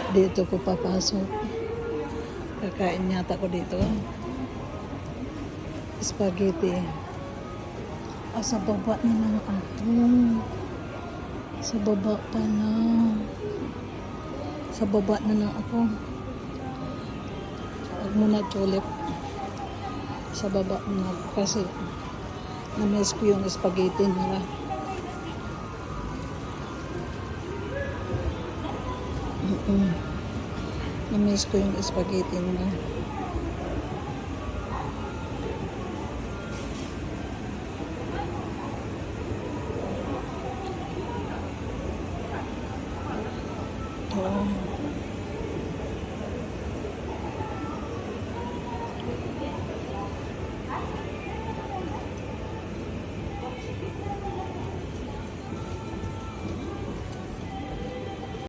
Dito ko papasok. Kakain yata ko dito. Spaghetti. Sa baba na lang ako. Sa baba pa na. Sa baba na lang ako. Huwag muna tulip. Sa baba na ako kasi na-miss ko yung spaghetti nila. Na-miss ko yung spaghetti nila. Oh.